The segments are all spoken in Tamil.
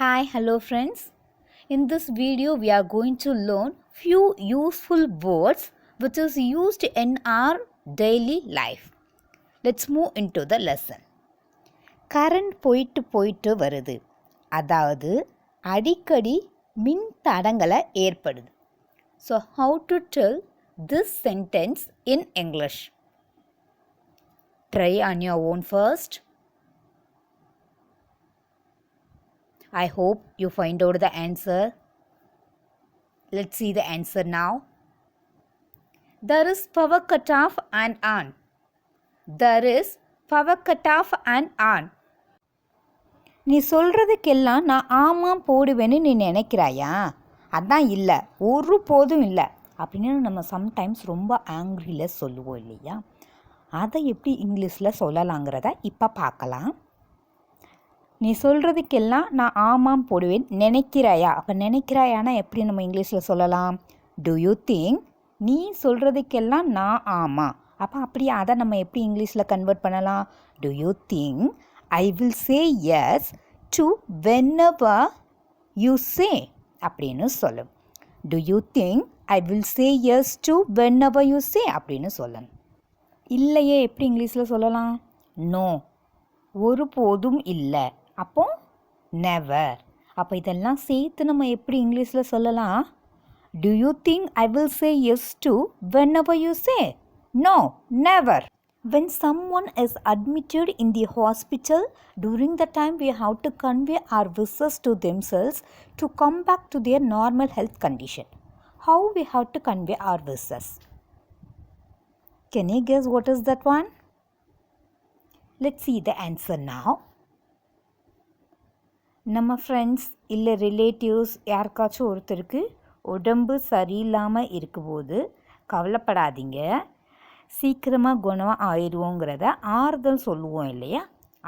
Hi, hello friends. In this video we are going to learn few useful words which is used in our daily life. Let's move into the lesson. Current போயிட்டு வருது. அதாவது அடிக்கடி மின் தடங்களை ஏற்படுது. So how to tell this sentence in English? Try on your own first. I hope you find out the answer. Let's see the answer now. There is power cut off and on. There is power cut off and on. நீ சொல்கிறதுக்கெல்லாம் நான் ஆமாம் போடுவேன்னு நீ நினைக்கிறாயா? அதான் இல்லை, ஒரு போதும் இல்லை அப்படின்னு நம்ம சம்டைம்ஸ் ரொம்ப ஆங்க்ரியில் சொல்லுவோம் இல்லையா? அதை எப்படி இங்கிலீஷில் சொல்லலாங்கிறத இப்போ பார்க்கலாம். நீ சொல்கிறதுக்கெல்லாம் நான் ஆமாம் போடுவேன் நினைக்கிறாயா? அப்போ நினைக்கிறாயானா எப்படி நம்ம இங்கிலீஷில் சொல்லலாம்? Do you think? நீ சொல்கிறதுக்கெல்லாம் நான் ஆமாம். அப்போ அப்படியே அதை நம்ம எப்படி இங்கிலீஷில் கன்வெர்ட் பண்ணலாம்? To you think I will say yes to whenever you சே அப்படின்னு சொல்லும். To you think I will say yes to whenever you சே அப்படின்னு சொல்லணும். இல்லையே எப்படி இங்கிலீஷில் சொல்லலாம்? நோ, ஒருபோதும் இல்லை. அப்போ நெவர். அப்போ இதெல்லாம் சேர்த்து நம்ம எப்படி இங்கிலீஷில் சொல்லலாம்? Do you think I will say yes to whenever you say? No, never. When someone is admitted in the hospital, during the time we have to convey our wishes to themselves to come back to their normal health condition. How we have to convey our wishes? Can you guess what is that one? Let's see the answer now. நம்ம ஃப்ரெண்ட்ஸ் இல்லை ரிலேட்டிவ்ஸ் யாருக்காச்சும் ஒருத்தருக்கு உடம்பு சரியில்லாமல் இருக்கும்போது கவலைப்படாதீங்க, சீக்கிரமாக குணம் ஆயிடுவோங்கிறத ஆறுதல் சொல்லுவோம் இல்லையா?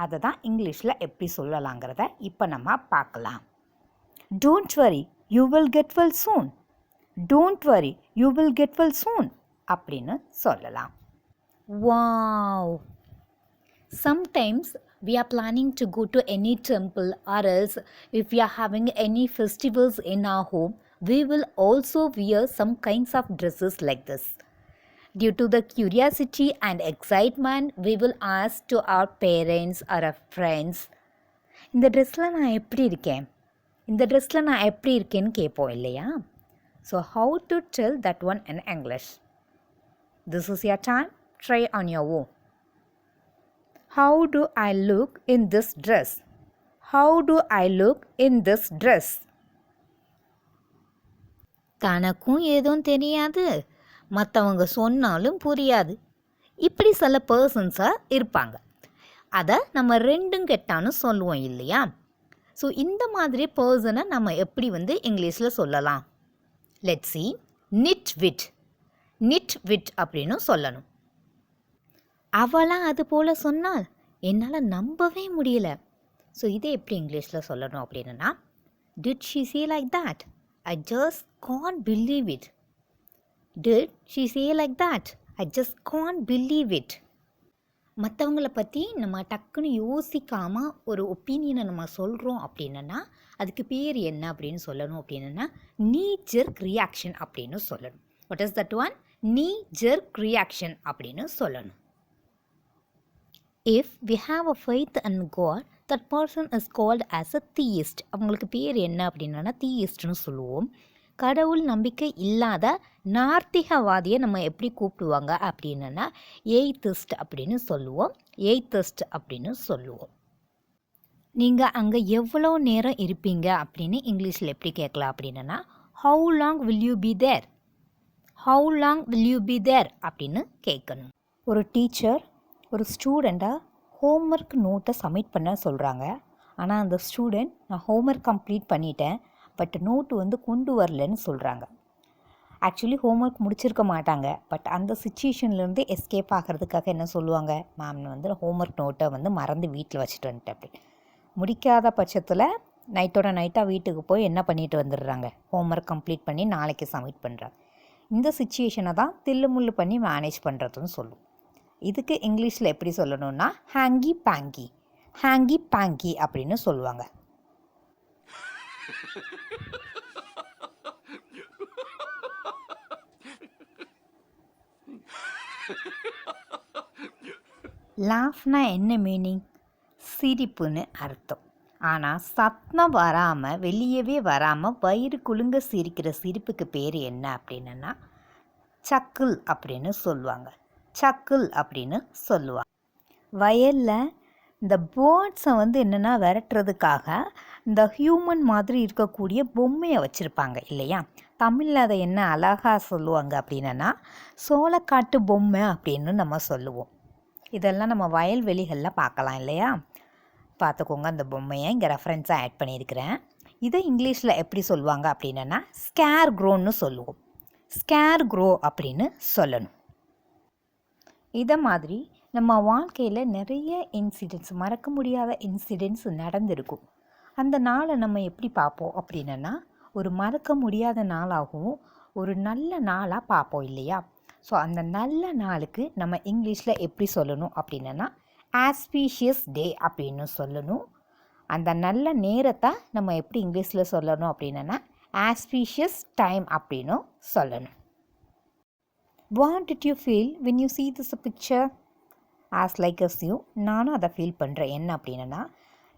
அதை தான் இங்கிலீஷில் எப்படி சொல்லலாங்கிறத இப்போ நம்ம பார்க்கலாம். Don't worry, you will get well soon. Don't worry, you will get well சூன் அப்படின்னு சொல்லலாம். Wow! Sometimes we are planning to go to any temple, or else if we are having any festivals in our home, we will also wear some kinds of dresses like this. Due to the curiosity and excitement, we will ask to our parents or our friends, இந்த ட்ரெஸ்ஸில் நான் எப்படி இருக்கேன், இந்த ட்ரெஸ்ஸில் நான் எப்படி இருக்கேன்னு கேட்போம் இல்லையா? So how to tell that one in English? This is your time. Try on your own. How do I look in this dress? How do I look in this dress? தனக்கும் எதுவும் தெரியாது, மற்றவங்க சொன்னாலும் புரியாது, இப்படி சில பர்சன்ஸாக இருப்பாங்க. அதை நம்ம ரெண்டும் கெட்டான்னு சொல்லுவோம் இல்லையா? ஸோ இந்த மாதிரி பர்சனை நம்ம எப்படி இங்கிலீஷில் சொல்லலாம்? Let's see. நிட் விட். நிட் விட் அப்படின்னு சொல்லணும். அவளாக அது போல் சொன்னால் என்னால் நம்பவே முடியல. ஸோ இதை எப்படி இங்கிலீஷில் சொல்லணும் அப்படின்னா, did she say like that? I just can't believe it. Did she say like that? I just can't believe it. மற்றவங்களை பற்றி நம்ம டக்குன்னு யோசிக்காமல் ஒரு ஒப்பீனியனை நம்ம சொல்கிறோம் அப்படின்னா அதுக்கு பேர் என்ன அப்படின்னு சொல்லணும் அப்படின்னா நீ ஜெர்க் ரியாக்ஷன் அப்படின்னு சொல்லணும். What is that one? நீ ஜெர்க் ரியாக்ஷன் அப்படின்னு சொல்லணும். If we have a faith in God, that person is called as a theist. அவங்களுக்கு பேர் என்ன அப்படின்னா தீயிஸ்ட்னு சொல்லுவோம். கடவுள் நம்பிக்கை இல்லாத நார்த்திகவாதியை நம்ம எப்படி கூப்பிடுவாங்க அப்படின்னா எய்திஸ்ட் அப்படின்னு சொல்லுவோம். எய்திஸ்ட் அப்படின்னு சொல்லுவோம். நீங்கள் அங்கே எவ்வளோ நேரம் இருப்பீங்க அப்படின்னு இங்கிலீஷில் எப்படி கேட்கலாம் அப்படின்னா how long will you be there? How long will you be there அப்படின்னு கேட்கணும். ஒரு டீச்சர் ஒரு ஸ்டூடெண்ட்டை ஹோம்ஒர்க் நோட்டை சப்மிட் பண்ண சொல்கிறாங்க. ஆனால் அந்த ஸ்டூடெண்ட் நான் ஹோம்ஒர்க் கம்ப்ளீட் பண்ணிட்டேன், பட் நோட்டு கொண்டு வரலன்னு சொல்கிறாங்க. ஆக்சுவலி ஹோம்ஒர்க் முடிச்சிருக்க மாட்டாங்க, பட் அந்த சுச்சுவேஷன்லேருந்து எஸ்கேப் ஆகிறதுக்காக என்ன சொல்லுவாங்க? மேம் ஹோம்ஒர்க் நோட்டை மறந்து வீட்டில் வச்சுட்டு வந்துட்டேன் அப்படி. முடிக்காத பட்சத்தில் நைட்டோட நைட்டாக வீட்டுக்கு போய் என்ன பண்ணிட்டு வந்துடுறாங்க? ஹோம்ஒர்க் கம்ப்ளீட் பண்ணி நாளைக்கு சப்மிட் பண்ணுறாங்க. இந்த சுச்சுவேஷனை தான் தில்லுமுள்ளு பண்ணி மேனேஜ் பண்ணுறதுன்னு சொல்லுவோம். இதுக்கு இங்கிலீஷில் எப்படி சொல்லணும்னா ஹேங்கி பேங்கி. ஹேங்கி பேங்கி அப்படின்னு சொல்லுவாங்க. லாஃப்னா என்ன மீனிங்? சிரிப்புன்னு அர்த்தம். ஆனால் சத்தம் வராமல் வெளியவே வராமல் வயிறு குலுங்க சிரிக்கிற சிரிப்புக்கு பேர் என்ன அப்படின்னா சக்கிள் அப்படின்னு சொல்லுவாங்க. சக்கிள் அப்படின்னு சொல்லுவாங்க. வயலில் இந்த பேர்ட்ஸை என்னென்னா விரட்டுறதுக்காக இந்த ஹியூமன் மாதிரி இருக்கக்கூடிய பொம்மையை வச்சுருப்பாங்க இல்லையா? தமிழில் அதை என்ன அழகாக சொல்லுவாங்க அப்படின்னா சோளக்காட்டு பொம்மை அப்படின்னு நம்ம சொல்லுவோம். இதெல்லாம் நம்ம வயல்வெளிகளில் பார்க்கலாம் இல்லையா? பார்த்துக்கோங்க, அந்த பொம்மையை இங்கே ரெஃபரன்ஸாக ஆட் பண்ணியிருக்கிறேன். இதை இங்கிலீஷில் எப்படி சொல்லுவாங்க அப்படின்னா ஸ்கேர் க்ரோன்னு சொல்லுவோம். ஸ்கேர் க்ரோ அப்படின்னு சொல்லணும். இதை மாதிரி நம்ம வாழ்க்கையில் நிறைய இன்சிடென்ட்ஸ், மறக்க முடியாத இன்சிடென்ட்ஸ் நடந்திருக்கும். அந்த நாளை நம்ம எப்படி பார்ப்போம் அப்படின்னா ஒரு மறக்க முடியாத நாளாகவும் ஒரு நல்ல நாளாக பார்ப்போம் இல்லையா? ஸோ அந்த நல்ல நாளுக்கு நம்ம இங்கிலீஷில் எப்படி சொல்லணும் அப்படின்னா ஆஸ்பீஷியஸ் டே அப்படின்னு சொல்லணும். அந்த நல்ல நேரத்தை நம்ம எப்படி இங்கிலீஷில் சொல்லணும் அப்படின்னா ஆஸ்பீஷியஸ் டைம் அப்படின்னு சொல்லணும். What did you feel when you see this picture? As like as you, நானும் அதை ஃபீல் பண்ணுறேன். என்ன அப்படின்னா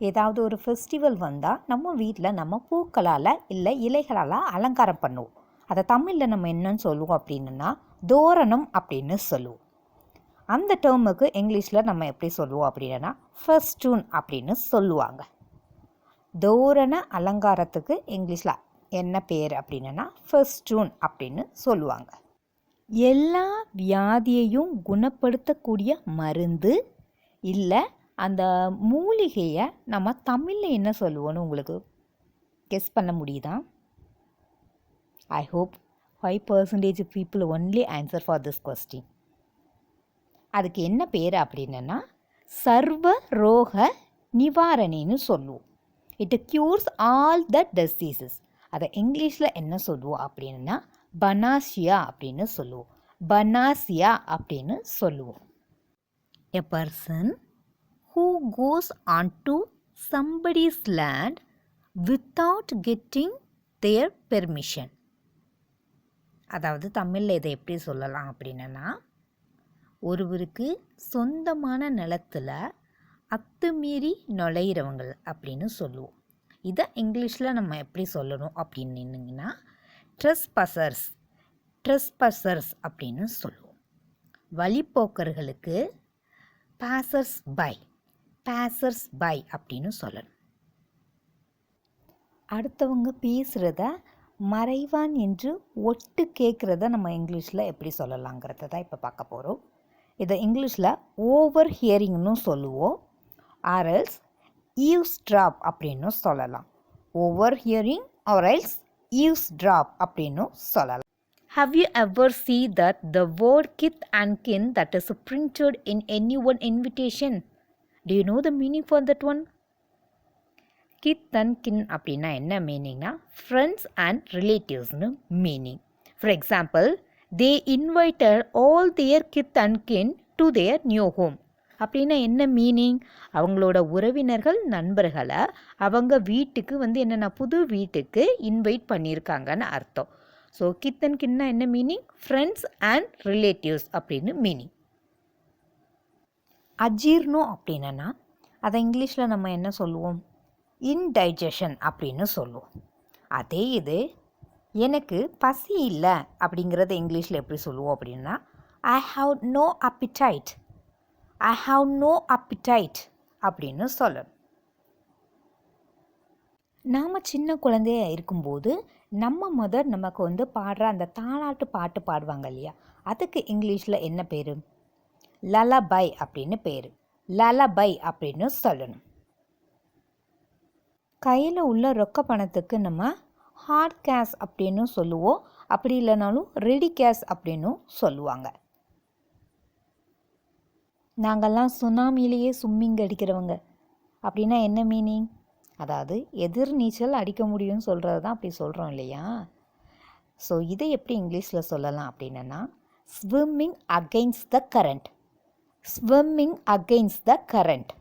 ஏதாவது ஒரு ஃபெஸ்டிவல் வந்தால் நம்ம வீட்டில் நம்ம பூக்களால் இல்லை இலைகளால் அலங்காரம் பண்ணுவோம். அதை தமிழில் நம்ம என்னன்னு சொல்லுவோம் அப்படின்னா தோரணம் அப்படின்னு சொல்லுவோம். அந்த டேர்முக்கு இங்கிலீஷில் நம்ம எப்படி சொல்லுவோம் அப்படின்னா ஃபெஸ்டூன் அப்படின்னு சொல்லுவாங்க. தோரண அலங்காரத்துக்கு இங்கிலீஷில் என்ன பேர் அப்படின்னா ஃபெஸ்டூன் அப்படின்னு சொல்லுவாங்க. எல்லா வியாதியையும் குணப்படுத்தக்கூடிய மருந்து இல்லை அந்த மூலிகையை நம்ம தமிழில் என்ன சொல்லுவோன்னு உங்களுக்கு கெஸ் பண்ண முடியுதா? I hope 5% people only answer for this question. அதுக்கு என்ன பேர் அப்படின்னா சர்வ ரோக நிவாரணின்னு சொல்லுவோம். It cures all the diseases. அதை இங்கிலீஷில் என்ன சொல்லுவோம் அப்படின்னா பனாசியா அப்படின்னு சொல்லுவோம். பனாசியா அப்படின்னு சொல்லுவோம். A person who goes onto somebody's land without getting their permission. அதாவது தமிழில் இதை எப்படி சொல்லலாம் அப்படின்னா ஒருவருக்கு சொந்தமான நிலத்தில் அத்துமீறி நுழையிறவங்க அப்படின்னு சொல்லுவோம். இதை இங்கிலீஷில் நம்ம எப்படி சொல்லணும் அப்படின்னா ட்ரெஸ்பசர்ஸ் அப்படின்னு சொல்லுவோம். வழிப்போக்கர்களுக்கு பாசர்ஸ் பை அப்படின்னு சொல்லணும். அடுத்தவங்க பேசுகிறத மறைவான் என்று ஒட்டு கேட்குறத நம்ம இங்கிலீஷில் எப்படி சொல்லலாங்கிறத தான் இப்போ பார்க்க போகிறோம். இதை இங்கிலீஷில் ஓவர் ஹியரிங்னு சொல்லுவோம். ஆர்எல்ஸ் ஈவ்ஸ் ட்ராப் அப்படின்னு சொல்லலாம். ஓவர் ஹியரிங் ஆர்எல்ஸ் ஈவ்ஸ் ட்ராப் அப்படின்னு சொல்லலாம். Have you ever seen that the word kith and kin that is printed in any one invitation? Do you know the meaning for that one? Kith and kin அப்படின்னா என்ன மீனிங்னா ஃப்ரெண்ட்ஸ் அண்ட் ரிலேட்டிவ்ஸ்னு மீனிங். For example, they invited all their kith and kin to their new home. அப்படின்னா என்ன மீனிங்? அவங்களோட உறவினர்கள் நண்பர்களை அவங்க வீட்டுக்கு என்னென்னா புது வீட்டுக்கு இன்வைட் பண்ணியிருக்காங்கன்னு அர்த்தம். ஸோ கித் அண்ட் கின்னா என்ன மீனிங்? ஃப்ரெண்ட்ஸ் அண்ட் ரிலேட்டிவ்ஸ் அப்படின்னு மீனிங். அஜீர்ணம் அப்படின்னா அதை இங்கிலீஷில் நம்ம என்ன சொல்லுவோம்? இன்டைஜஷன் அப்படின்னு சொல்லுவோம். அதே இது எனக்கு பசி இல்லை அப்படிங்கிறத இங்கிலீஷில் எப்படி சொல்லுவோம் அப்படின்னா ஐ ஹாவ் நோ அப்பிடைட் அப்படின்னு சொல்லணும். நாம் சின்ன குழந்தையா இருக்கும்போது நம்ம மதர் நமக்கு பாடுற அந்த தாலாட்டு பாட்டு பாடுவாங்க இல்லையா? அதுக்கு இங்கிலீஷில் என்ன பேர்? லலபை அப்படின்னு பேர். லலபை அப்படின்னு சொல்லணும். கையில் உள்ள ரொக்க பணத்துக்கு நம்ம ஹார்ட் கேஷ் அப்படின்னு சொல்லுவோம். அப்படி இல்லைனாலும் ரெடி கேஷ் அப்படின்னு சொல்லுவாங்க. நாங்கள்லாம் சுனாமிலேயே ஸ்விம்மிங் அடிக்கிறவங்க அப்படின்னா என்ன மீனிங்? அதாவது எதிர் நீச்சல் அடிக்க முடியும்னு சொல்கிறது தான் அப்படி சொல்கிறோம் இல்லையா? ஸோ இதை எப்படி இங்கிலீஷில் சொல்லலாம் அப்படின்னா ஸ்விம்மிங் அகெயின்ஸ்ட் த கரண்ட்.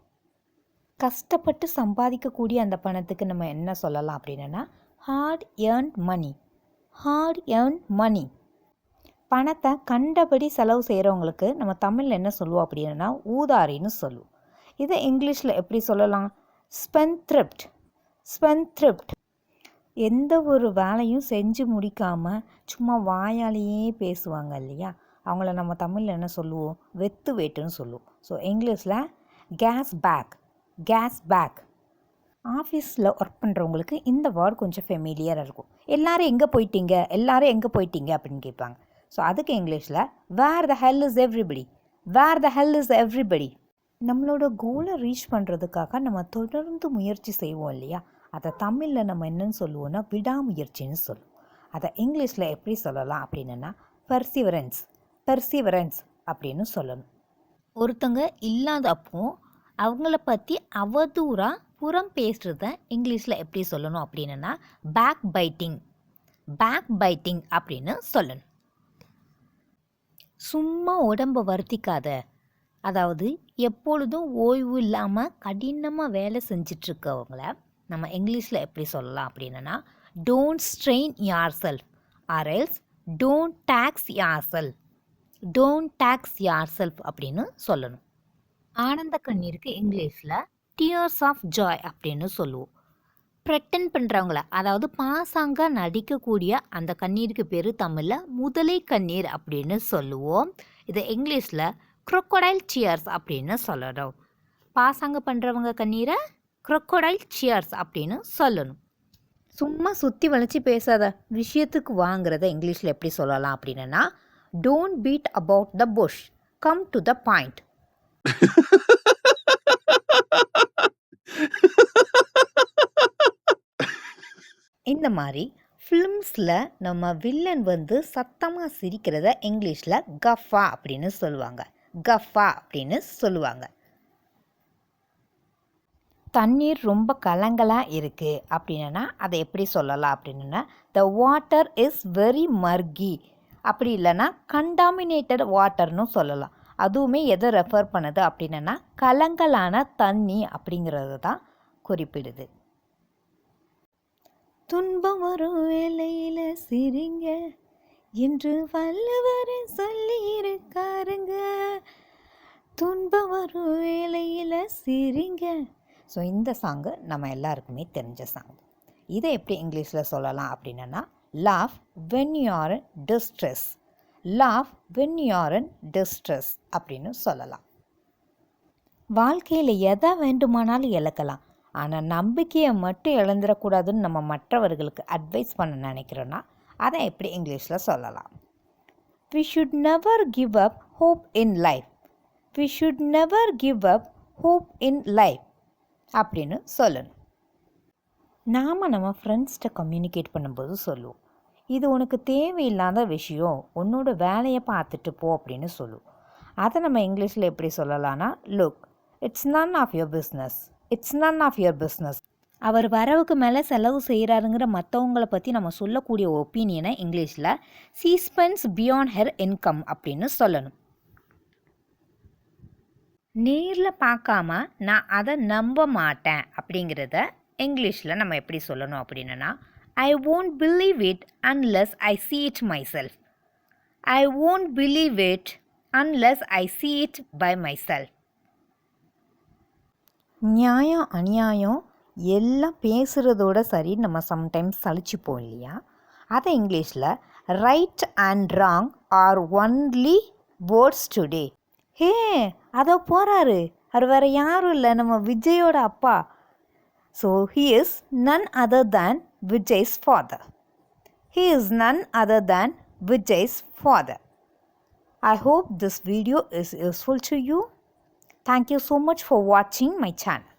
கஷ்டப்பட்டு சம்பாதிக்கக்கூடிய அந்த பணத்துக்கு நம்ம என்ன சொல்லலாம் அப்படின்னா ஹார்ட் ஏர்ன்ட் மணி. ஹார்ட் ஏர்ன்ட் மணி. பணத்தை கண்டபடி செலவு செய்கிறவங்களுக்கு நம்ம தமிழில் என்ன சொல்லுவோம் அப்படின்னா ஊதாரின்னு சொல்லுவோம். இதை இங்கிலீஷில் எப்படி சொல்லலாம்? ஸ்பென்த்ரிஃப்ட். ஸ்பென்த்ரிஃப்ட். எந்த ஒரு வேலையும் செஞ்சு முடிக்காமல் சும்மா வாயாலேயே பேசுவாங்க இல்லையா, அவங்கள நம்ம தமிழில் என்ன சொல்லுவோம்? வெத்து வேட்டுன்னு சொல்லுவோம். ஸோ இங்கிலீஷில் கேஸ் பேக். Gasbag. ஆஃபீஸில் ஒர்க் பண்ணுறவங்களுக்கு இந்த வேர்ட் கொஞ்சம் ஃபெமிலியராக இருக்கும். எல்லோரும் எங்கே போயிட்டீங்க, எல்லோரும் எங்கே போயிட்டீங்க அப்படின்னு கேட்பாங்க. ஸோ அதுக்கு இங்கிலீஷில் where the hell is everybody. Where the hell is everybody. நம்மளோட கோலை ரீச் பண்ணுறதுக்காக நம்ம தொடர்ந்து முயற்சி செய்வோம் இல்லையா, அதை தமிழில் நம்ம என்னன்னு சொல்லுவோம்னா விடாமுயற்சின்னு சொல்லுவோம். அதை இங்கிலீஷில் எப்படி சொல்லலாம் அப்படின்னா பெர்சிவரன்ஸ். பெர்சிவரன்ஸ் அப்படின்னு சொல்லணும். ஒருத்தங்க இல்லாதப்போ அவங்கள பற்றி அவதூறாக புறம் பேசுகிறத இங்கிலீஷில் எப்படி சொல்லணும் அப்படின்னா பேக் பைட்டிங். பேக் பைட்டிங் அப்படின்னு சொல்லணும். சும்மா உடம்பை வருத்திக்காத, அதாவது எப்பொழுதும் ஓய்வு இல்லாமல் கடினமாக வேலை செஞ்சிட்ருக்கவங்கள நம்ம இங்கிலீஷில் எப்படி சொல்லலாம் அப்படின்னா don't strain yourself or else don't tax yourself. Don't tax yourself அப்படின்னு சொல்லணும். ஆனந்த கண்ணீருக்கு இங்கிலீஷில் டியர்ஸ் ஆஃப் ஜாய் அப்படின்னு சொல்லுவோம். ப்ரெட்டன் பண்ணுறவங்கள, அதாவது பாசாங்க நடிக்கக்கூடிய அந்த கண்ணீருக்கு பேர் தமிழில் முதலை கண்ணீர் அப்படின்னு சொல்லுவோம். இதை இங்கிலீஷில் crocodile tears அப்படின்னு சொல்லணும். பாசாங்க பண்ணுறவங்க கண்ணீரை crocodile tears அப்படின்னு சொல்லணும். சும்மா சுற்றி வளைச்சி பேசாத, விஷயத்துக்கு வாங்குறத இங்கிலீஷில் எப்படி சொல்லலாம் அப்படின்னா don't beat about the bush, come to the point. இந்த மாதிரி ஃபிலிம்ஸில் நம்ம வில்லன் சத்தமாக சிரிக்கிறத இங்கிலீஷில் கஃபா அப்படின்னு சொல்லுவாங்க. கஃபா அப்படின்னு சொல்லுவாங்க. தண்ணீர் ரொம்ப கலங்கலாக இருக்குது அப்படின்னா அதை எப்படி சொல்லலாம் அப்படின்னா த வாட்டர் இஸ் வெரி மர்கி. அப்படி இல்லைன்னா கண்டாமினேட்டட் வாட்டர்னு சொல்லலாம். அதுவுமே எதை ரெஃபர் பண்ணுது அப்படின்னா கலங்கலான தண்ணி அப்படிங்கிறது தான் குறிப்பிடுது. துன்பம் வரும் வேலையில் சிரிங்க என்று வல்லவர் சொல்லி இருக்காருங்க. துன்பம் வரும் வேலையில் சிரிங்க. ஸோ இந்த சாங்கு நம்ம எல்லாருக்குமே தெரிஞ்ச சாங். இதை எப்படி இங்கிலீஷில் சொல்லலாம் அப்படின்னா laugh when you are in distress. laugh when you are in distress அப்படின்னு சொல்லலாம். வாழ்க்கையில் எதை வேண்டுமானாலும் இழக்கலாம், ஆனால் நம்பிக்கையை மட்டும் இழந்துடக்கூடாதுன்னு நம்ம மற்றவர்களுக்கு அட்வைஸ் பண்ண நினைக்கிறோன்னா அதை எப்படி இங்கிலீஷில் சொல்லலாம்? We should never give up hope in life. We should never give up hope in life அப்படின்னு சொல்லணும். நாம் நம்ம ஃப்ரெண்ட்ஸ்கிட்ட கம்யூனிகேட் பண்ணும்போது சொல்லுவோம், இது உனக்கு தேவையில்லாத விஷயம், உன்னோட வேலையை பார்த்துட்டு போ அப்படின்னு சொல்லுவோம். அதை நம்ம இங்கிலீஷில் எப்படி சொல்லலாம்னா look, it's none of your business. It's none of your business. அவர் வரவுக்கு மேலே செலவு செய்கிறாருங்கிற மற்றவங்களை பற்றி நம்ம சொல்லக்கூடிய ஒப்பீனியனை இங்கிலீஷில் she spends beyond her income அப்படின்னு சொல்லணும். நேரில் பார்க்காம நான் அதை நம்ப மாட்டேன் அப்படிங்கிறத இங்கிலீஷில் நம்ம எப்படி சொல்லணும் அப்படின்னா ஐ won't believe it unless I see it myself. I won't believe it unless I see it by myself. நியாயம் அநியாயம் எல்லாம் பேசுகிறதோட சரி நம்ம சம்டைம்ஸ் சலிச்சுப்போம் இல்லையா, அதை இங்கிலீஷில் right and wrong are only words today. ஹே அதோ போகிறாரு, அவர் வேறு யாரும் இல்லை, நம்ம விஜயோட அப்பா. So he is none other than Vijay's father. He is none other than Vijay's father. I hope this video is useful to you. Thank you so much for watching my channel.